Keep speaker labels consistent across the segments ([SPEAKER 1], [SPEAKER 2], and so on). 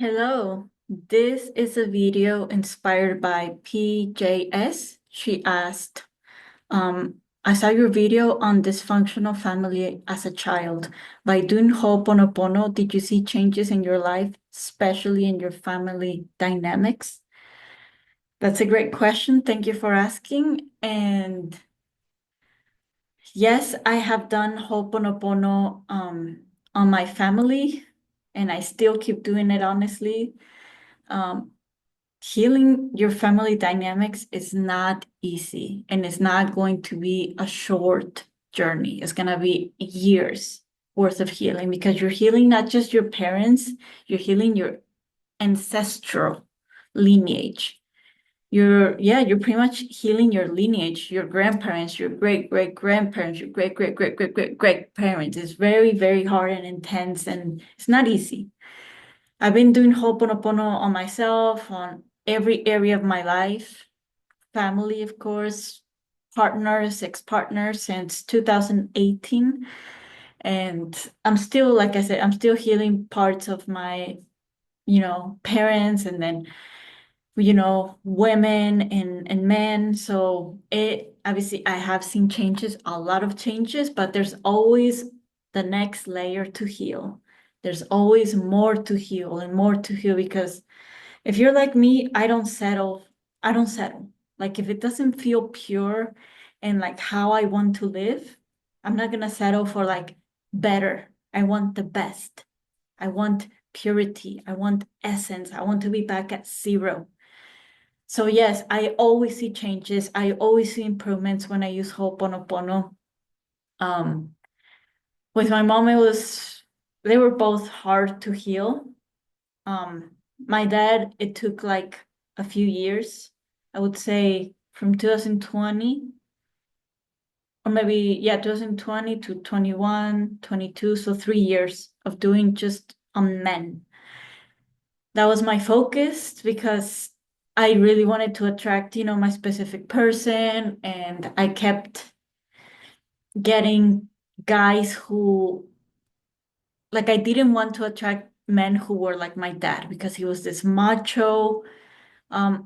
[SPEAKER 1] Hello, this is a video inspired by PJS. She asked, I saw your video on dysfunctional family as a child. By doing Ho'oponopono, did you see changes in your life, especially in your family dynamics? That's a great question. Thank you for asking. And yes, I have done Ho'oponopono on my family, and I still keep doing it, honestly. Um, Healing your family dynamics is not easy, and it's not going to be a short journey. It's going to be years worth of healing because you're healing not just your parents, you're healing your ancestral lineage. You're pretty much healing your lineage, your grandparents, your great great grandparents, your great great great great great great parents. It's very, very hard and intense, and it's not easy. I've been doing Ho'oponopono on myself, on every area of my life, family, of course, partners, ex-partners since 2018. And I'm still, like I said, I'm still healing parts of my, parents and then, women and men. So it obviously I have seen changes, a lot of changes, but there's always the next layer to heal. There's always more to heal and more to heal because if you're like me, I don't settle. I don't settle. Like if it doesn't feel pure and like how I want to live, I'm not gonna settle for like better. I want the best. I want purity. I want essence. I want to be back at zero. So yes, I always see changes. I always see improvements when I use Ho'oponopono. Um, with my mom, they were both hard to heal. My dad, it took like a few years. I would say from 2020, or maybe, yeah, 2020 to 21, 22, so 3 years of doing just on men. That was my focus because I really wanted to attract, my specific person, and I kept getting guys who, like, I didn't want to attract men who were like my dad because he was this macho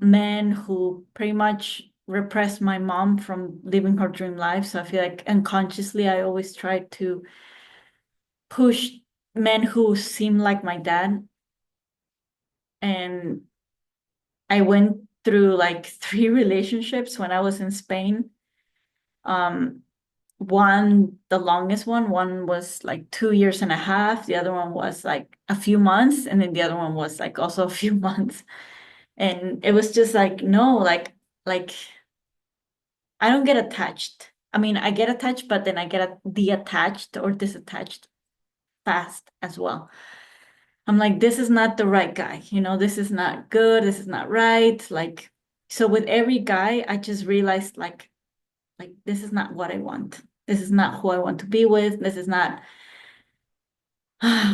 [SPEAKER 1] man who pretty much repressed my mom from living her dream life. So I feel like unconsciously I always tried to push men who seem like my dad. And I went through like three relationships when I was in Spain. Um, the longest one was like 2 years and a half. The other one was like a few months, and then the other one was like also a few months. And it was just like, no, like I don't get attached. I mean, I get attached, but then I get detached or disattached fast as well. I'm like, this is not the right guy. This is not good. This is not right. Like, so with every guy, I just realized like this is not what I want. This is not who I want to be with. This is not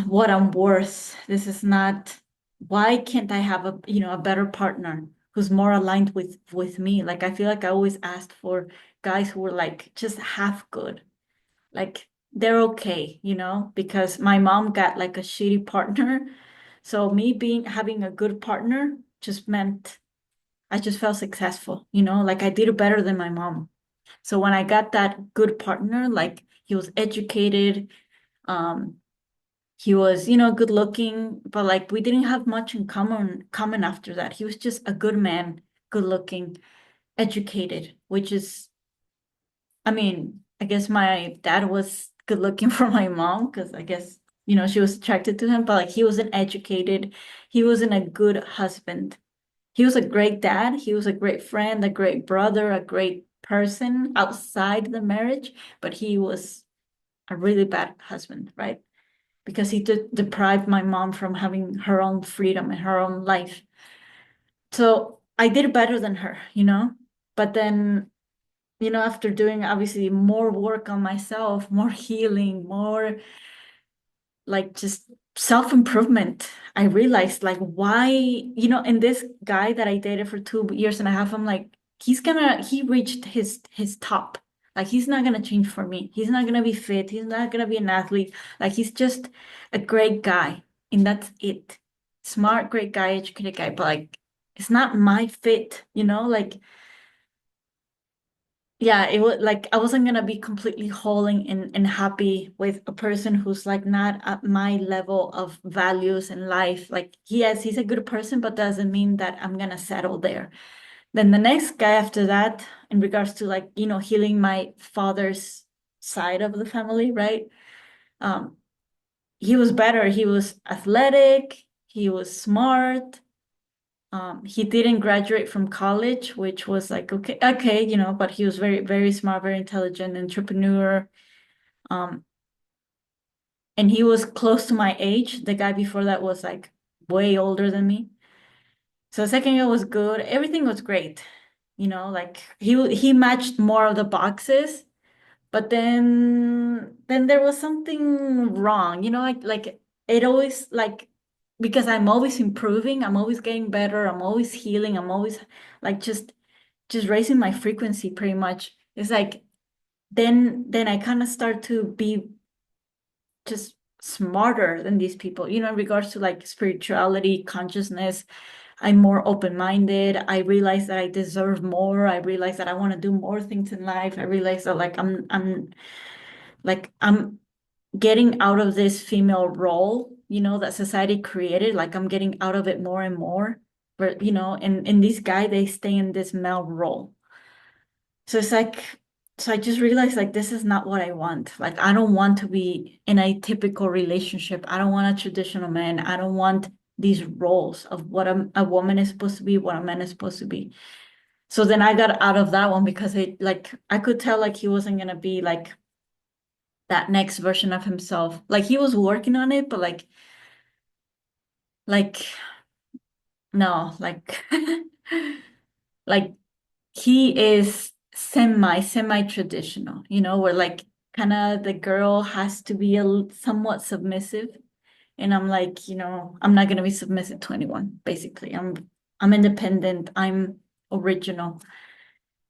[SPEAKER 1] what I'm worth. This is not, why can't I have a better partner who's more aligned with me? Like I feel like I always asked for guys who were like just half good. Like they're okay, because my mom got like a shitty partner. So me being having a good partner just meant I just felt successful, like I did better than my mom. So when I got that good partner, like he was educated, um, he was, good looking, but like we didn't have much in common after that. He was just a good man, good looking, educated, which is, I mean, I guess my dad was good looking for my mom because I guess, she was attracted to him, but like he wasn't educated. He wasn't a good husband. He was a great dad. He was a great friend, a great brother, a great person outside the marriage, but he was a really bad husband, right? Because he deprived my mom from having her own freedom and her own life. So I did better than her, but then, after doing obviously more work on myself, more healing, more like just self-improvement, I realized like why, and this guy that I dated for 2 years and a half, I'm like, he reached his top. Like he's not gonna change for me. He's not gonna be fit. He's not gonna be an athlete. Like he's just a great guy, and that's it. smart, great guy, educated guy, but like it's not my fit, like yeah, it was like I wasn't gonna be completely whole and happy with a person who's like not at my level of values in life. Like, yes, he's a good person, but doesn't mean that I'm gonna settle there. Then the next guy after that, in regards to like, healing my father's side of the family, right? Um, he was better. He was athletic, he was smart. He didn't graduate from college, which was like okay, but he was very, very smart, very intelligent, entrepreneur. Um, and he was close to my age. The guy before that was like way older than me. So the second year was good. Everything was great. Like he matched more of the boxes, but then there was something wrong. Like it always like because I'm always improving, I'm always getting better, I'm always healing, I'm always like just raising my frequency pretty much. It's like then I kind of start to be just smarter than these people, in regards to like spirituality, consciousness. I'm more open-minded. I realize that I deserve more. I realize that I want to do more things in life. I realize that like I'm getting out of this female role, that society created. Like I'm getting out of it more and more. But and these guys, they stay in this male role. So it's like, so I just realized like this is not what I want. Like I don't want to be in a typical relationship. I don't want a traditional man. I don't want these roles of what a woman is supposed to be, what a man is supposed to be. So then I got out of that one because it like I could tell like he wasn't gonna be like that next version of himself. Like he was working on it, but like no, like like he is semi traditional, where like kind of the girl has to be somewhat submissive. And I'm like, I'm not gonna be submissive to anyone, basically. I'm independent, I'm original.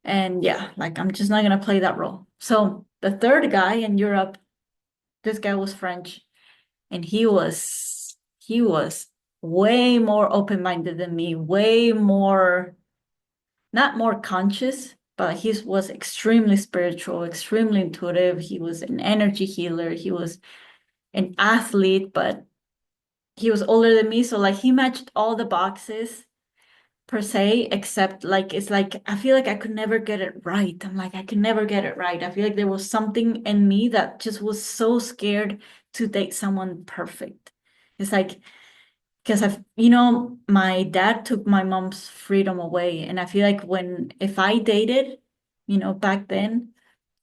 [SPEAKER 1] And yeah, like I'm just not gonna play that role. So the third guy in Europe, this guy was French, and he was way more open-minded than me, way more not more conscious, but he was extremely spiritual, extremely intuitive. He was an energy healer. He was an athlete, but he was older than me. So like he matched all the boxes per se, except like it's like I feel like I could never get it right. I'm like, I could never get it right. I feel like there was something in me that just was so scared to date someone perfect. It's like because my dad took my mom's freedom away. And I feel like if I dated, back then,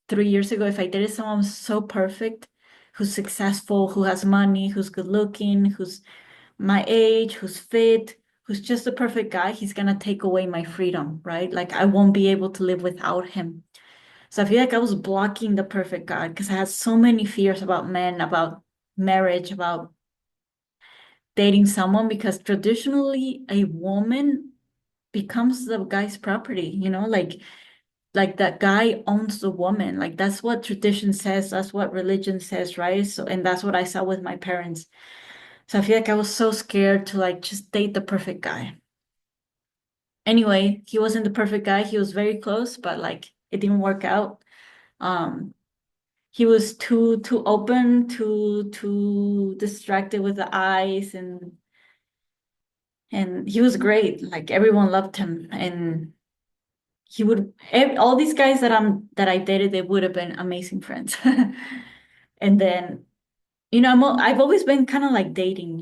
[SPEAKER 1] 3 years ago, if I dated someone so perfect, who's successful, who has money, who's good looking, who's my age, who's fit, who's just the perfect guy, he's gonna take away my freedom, right? Like I won't be able to live without him. So I feel like I was blocking the perfect guy because I had so many fears about men, about marriage, about dating someone because traditionally a woman becomes the guy's property, like that guy owns the woman. Like that's what tradition says, that's what religion says, right? So and that's what I saw with my parents. So I feel like I was so scared to like just date the perfect guy. Anyway, he wasn't the perfect guy. He was very close, but like it didn't work out. Um, he was too open, too distracted with the eyes and he was great. Like everyone loved him, and all these guys that I dated, they would have been amazing friends. And then, I've always been kind of like dating,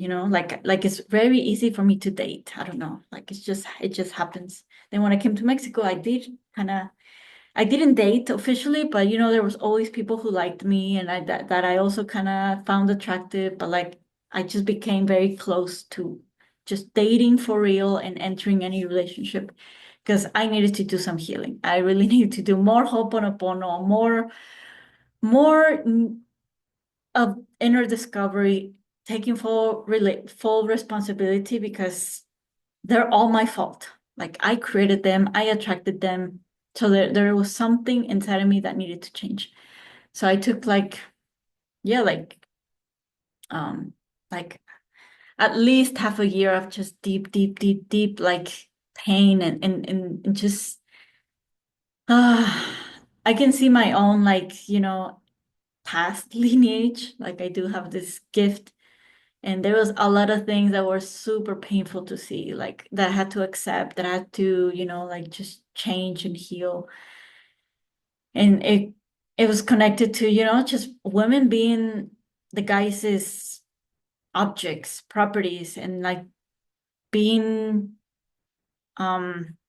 [SPEAKER 1] like it's very easy for me to date. I don't know, like it just happens. Then when I came to Mexico, I didn't date officially, but there was always people who liked me and that I also kind of found attractive, but like I just became very close to just dating for real and entering any relationship because I needed to do some healing. I really needed to do more Ho'oponopono, more of inner discovery, taking full responsibility because they're all my fault. Like I created them, I attracted them. So there was something inside of me that needed to change. So I took like, yeah, um, like at least half a year of just deep, deep, deep, deep like pain and just I can see my own like, past lineage. Like I do have this gift. And there was a lot of things that were super painful to see, like that I had to accept, that I had to, like just change and heal. And it was connected to, just women being the guys' objects, properties, and like being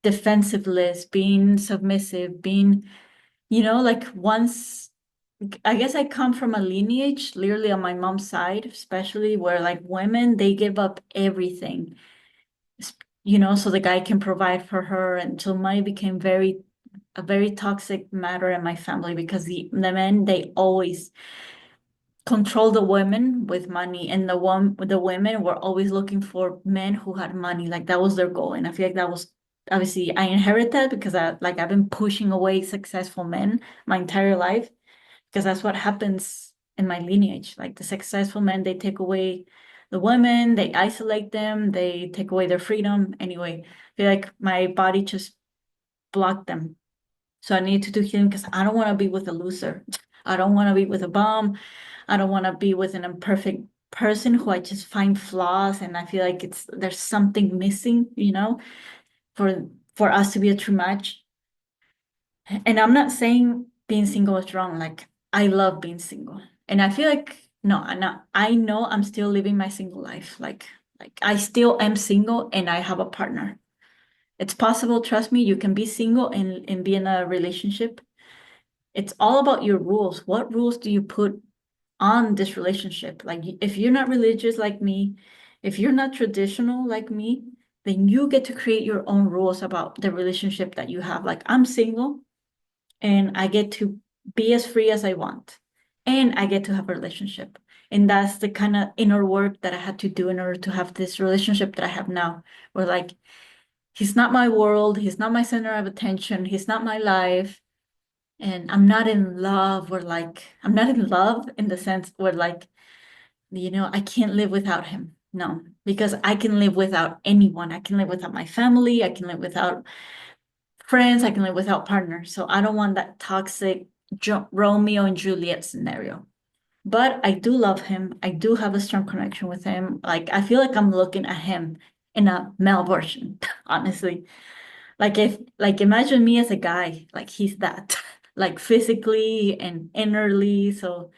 [SPEAKER 1] defensiveless, being submissive, being, like once I guess I come from a lineage, literally on my mom's side, especially where like women, they give up everything, so the guy can provide for her. And so money became a very toxic matter in my family because the men, they always control the women with money, and the women were always looking for men who had money. Like that was their goal. And I feel like that was obviously I inherited that because I've been pushing away successful men my entire life because that's what happens in my lineage. Like the successful men, they take away the women, they isolate them, they take away their freedom. Anyway, I feel like my body just blocked them. So I need to do healing because I don't want to be with a loser. I don't want to be with a bum. I don't want to be with an imperfect person who I just find flaws and I feel like there's something missing, for us to be a true match. And I'm not saying being single is wrong. Like I love being single. And I feel like no, I know I'm still living my single life. Like I still am single and I have a partner. It's possible, trust me, you can be single and be in a relationship. It's all about your rules. What rules do you put on this relationship? Like if you're not religious like me, if you're not traditional like me, then you get to create your own rules about the relationship that you have. Like I'm single and I get to be as free as I want. And I get to have a relationship. And that's the kind of inner work that I had to do in order to have this relationship that I have now. Where like he's not my world, he's not my center of attention, he's not my life. And I'm not in love, or like I'm not in love in the sense where like, I can't live without him. No, because I can live without anyone. I can live without my family, I can live without friends, I can live without partners. So I don't want that toxic Romeo and Juliet scenario. But I do love him. I do have a strong connection with him. Like I feel like I'm looking at him in a male version, honestly. Like imagine me as a guy, like he's that, like physically and innerly. So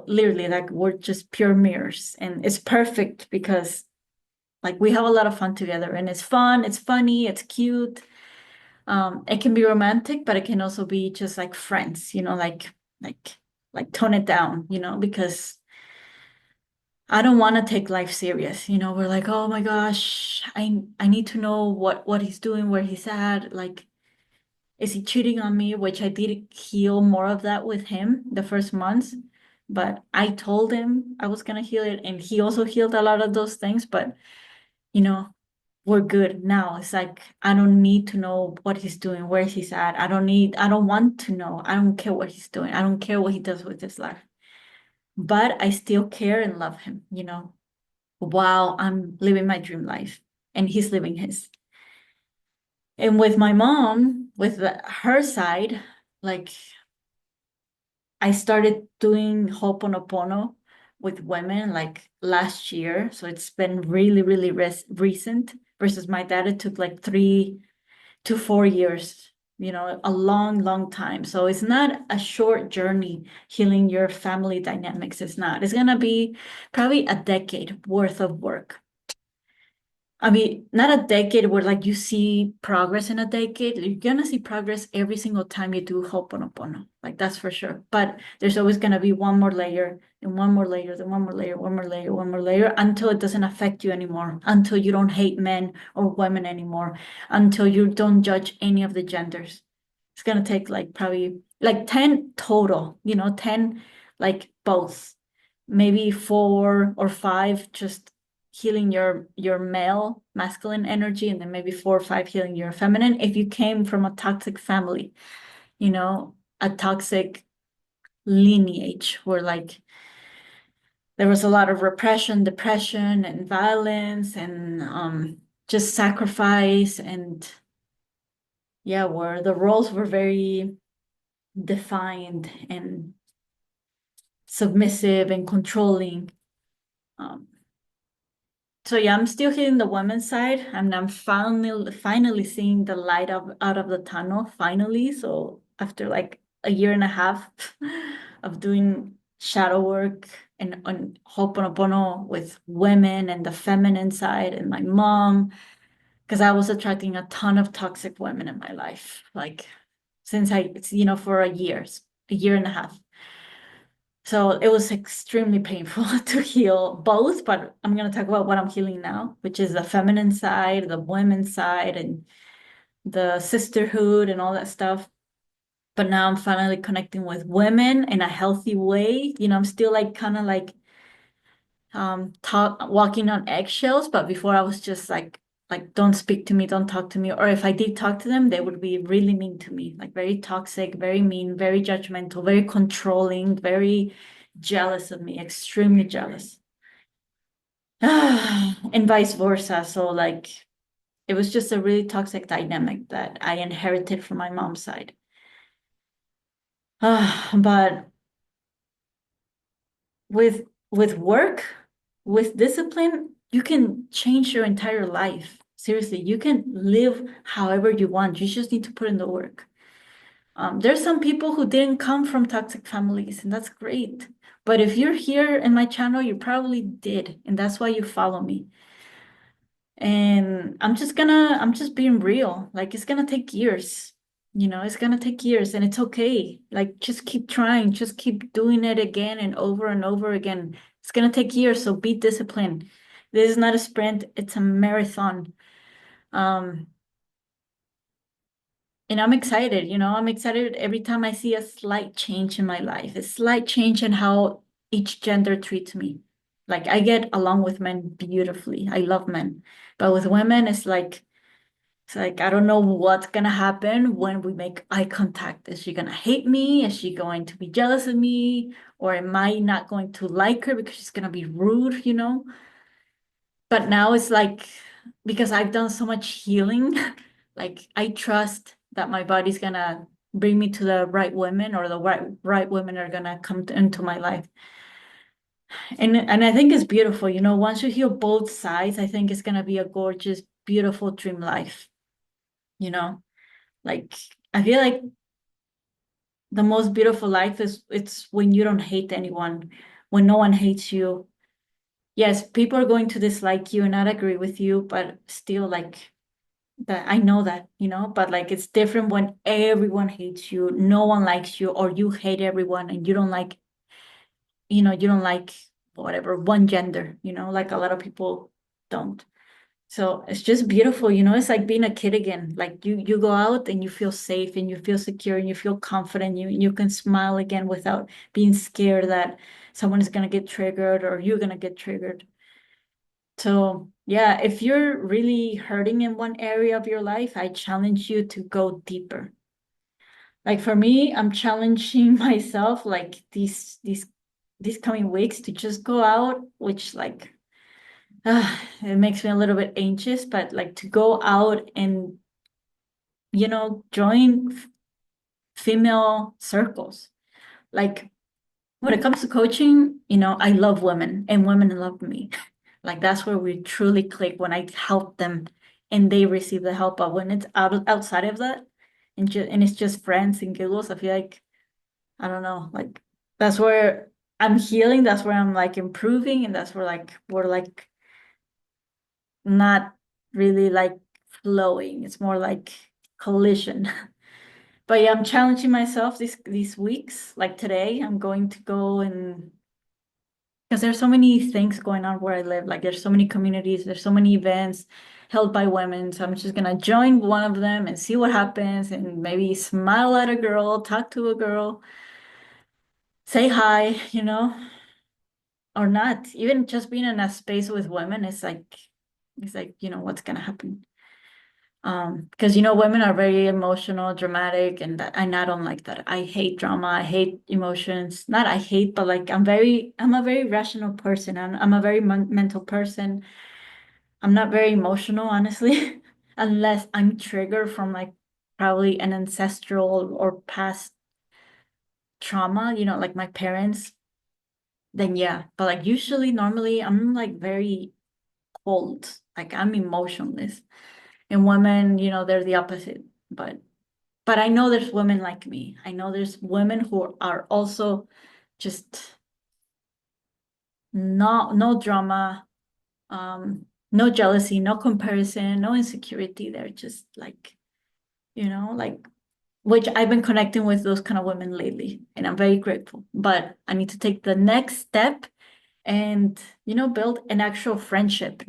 [SPEAKER 1] literally like we're just pure mirrors. And it's perfect because like we have a lot of fun together and it's fun, it's funny, it's cute. It can be romantic, but it can also be just like friends, like like tone it down, because I don't want to take life serious. We're like, oh my gosh, I need to know what he's doing, where he's at, like is he cheating on me? Which I did heal more of that with him the first months, but I told him I was gonna heal it, and he also healed a lot of those things, but you know, we're good now. It's like I don't need to know what he's doing, where he's at. I don't want to know. I don't care what he's doing. I don't care what he does with his life. But I still care and love him, while I'm living my dream life and he's living his. And with my mom, with her side, like I started doing Ho'oponopono with women like last year. So it's been really, really recent versus my dad. It took like 3 to 4 years, a long, long time. So it's not a short journey healing your family dynamics. It's not. It's going to be probably a decade worth of work. I mean, not a decade where like you see progress in a decade. You're gonna see progress every single time you do Ho'oponopono. Like that's for sure. But there's always gonna be one more layer and one more layer, then one more layer, one more layer, one more layer until it doesn't affect you anymore, until you don't hate men or women anymore, until you don't judge any of the genders. It's gonna take like probably like 10 total, 10 like both, maybe 4 or 5 just healing your male masculine energy, and then maybe 4 or 5 healing your feminine if you came from a toxic family, a toxic lineage where like there was a lot of repression, depression, and violence, and just sacrifice, and yeah, where the roles were very defined and submissive and controlling. Um, so yeah, I'm still hitting the women's side, and I'm finally seeing the light out of the tunnel, finally. So after like a year and a half of doing shadow work and on Ho'oponopono with women and the feminine side and my mom, because I was attracting a ton of toxic women in my life, like since for a year and a half. So it was extremely painful to heal both, but I'm going to talk about what I'm healing now, which is the feminine side, the women's side, and the sisterhood and all that stuff. But now I'm finally connecting with women in a healthy way. I'm still like kind of like talk walking on eggshells, but before I was just like don't speak to me, don't talk to me, or if I did talk to them, they would be really mean to me, like very toxic, very mean, very judgmental, very controlling, very jealous of me, extremely jealous. And vice versa. So like it was just a really toxic dynamic that I inherited from my mom's side. But with work, with discipline, you can change your entire life. Seriously, you can live however you want. You just need to put in the work. There's some people who didn't come from toxic families, and that's great. But if you're here in my channel, you probably did, and that's why you follow me. And I'm just being real. Like it's gonna take years. It's gonna take years and it's okay. Like just keep trying, just keep doing it again and over again. It's gonna take years, so be disciplined. This is not a sprint, it's a marathon. Um, and I'm excited, I'm excited every time I see a slight change in my life, a slight change in how each gender treats me. Like I get along with men beautifully. I love men. But with women, it's like I don't know what's gonna happen when we make eye contact. Is she gonna hate me? Is she going to be jealous of me? Or am I not going to like her because she's gonna be rude? But now it's like because I've done so much healing, like I trust that my body's gonna bring me to the right women or the right women are gonna come into my life. And I think it's beautiful, once you heal both sides, I think it's gonna be a gorgeous, beautiful dream life, you know? Like I feel like the most beautiful life is it's when you don't hate anyone, when no one hates you. Yes, people are going to dislike you and not agree with you, but still like that I know that, but like it's different when everyone hates you, no one likes you, or you hate everyone and you don't like whatever one gender, like a lot of people don't. So it's just beautiful, it's like being a kid again. Like you go out and you feel safe and you feel secure and you feel confident. You can smile again without being scared that someone is gonna get triggered or you're gonna get triggered. So yeah, if you're really hurting in one area of your life, I challenge you to go deeper. Like for me, I'm challenging myself like these coming weeks to just go out, which like it makes me a little bit anxious, but like to go out and, join female circles. Like when it comes to coaching, I love women and women love me. Like that's where we truly click when I help them and they receive the help. But when it's outside of that and it's just friends and giggles, I feel like, I don't know, like that's where I'm healing, that's where I'm like improving, and that's where like we're like not really like flowing. It's more like collision. But yeah, I'm challenging myself these weeks. Like today, I'm going to go and because there's so many things going on where I live. Like there's so many communities, there's so many events held by women. So I'm just gonna join one of them and see what happens and maybe smile at a girl, talk to a girl, say hi, or not. Even just being in a space with women is like, it's like, what's gonna happen. Because women are very emotional, dramatic, and I don't like that. I hate drama. I hate emotions. Not I hate, but like I'm a very rational person. I'm a very mental person. I'm not very emotional, honestly, unless I'm triggered from like probably an ancestral or past trauma, like my parents, then yeah. But like usually, normally, I'm like very cold. Like I'm emotionless. And women, they're the opposite. But I know there's women like me. I know there's women who are also just no drama, no jealousy, no comparison, no insecurity. They're just like which I've been connecting with those kind of women lately, and I'm very grateful. But I need to take the next step and build an actual friendship,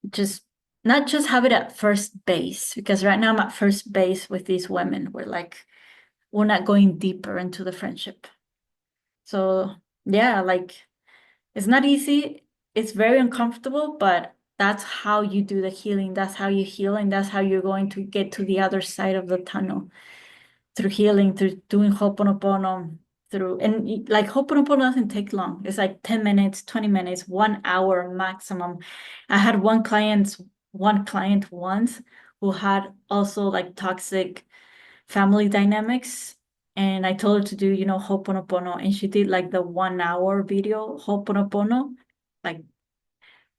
[SPEAKER 1] just not just have it at first base, because right now I'm at first base with these women. We're not going deeper into the friendship. So yeah, like it's not easy. It's very uncomfortable, but that's how you do the healing. That's how you heal, and that's how you're going to get to the other side of the tunnel through healing, through doing Ho'oponopono, like Ho'oponopono doesn't take long. It's like 10 minutes, 20 minutes, 1 hour maximum. I had one client once who had also like toxic family dynamics. And I told her to do, Ho'oponopono, and she did like the 1 hour video Ho'oponopono, like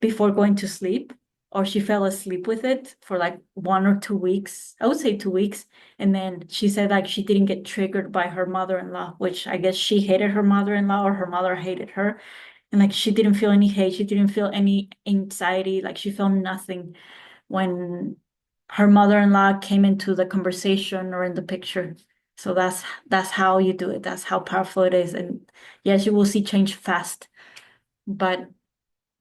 [SPEAKER 1] before going to sleep, or she fell asleep with it for like 1 or 2 weeks. I would say 2 weeks. And then she said like she didn't get triggered by her mother-in-law, which I guess she hated her mother-in-law or her mother hated her. And like she didn't feel any hate, she didn't feel any anxiety, like she felt nothing when her mother-in-law came into the conversation or in the picture. So that's how you do it. That's how powerful it is. And yes, you will see change fast. But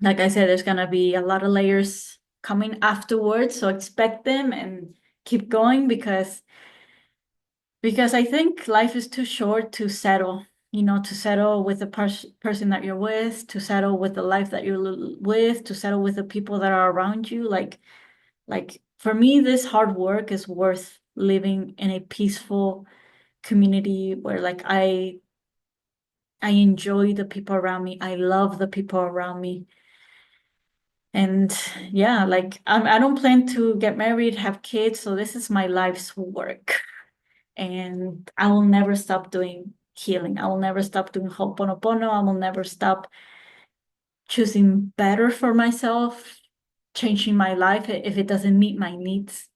[SPEAKER 1] like I said, there's gonna be a lot of layers coming afterwards, so expect them and keep going because I think life is too short to settle, to settle with the person that you're with, to settle with the life that you're with, to settle with the people that are around you. Like for me, this hard work is worth living in a peaceful community where like I enjoy the people around me. I love the people around me. And yeah, like I don't plan to get married, have kids, so this is my life's work. And I will never stop doing healing. I will never stop doing Ho'oponopono. I will never stop choosing better for myself, changing my life if it doesn't meet my needs.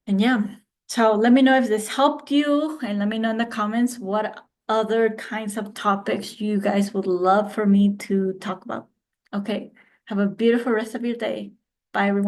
[SPEAKER 1] And yeah, so let me know if this helped you, and let me know in the comments what other kinds of topics you guys would love for me to talk about. Okay, have a beautiful rest of your day. Bye, everyone.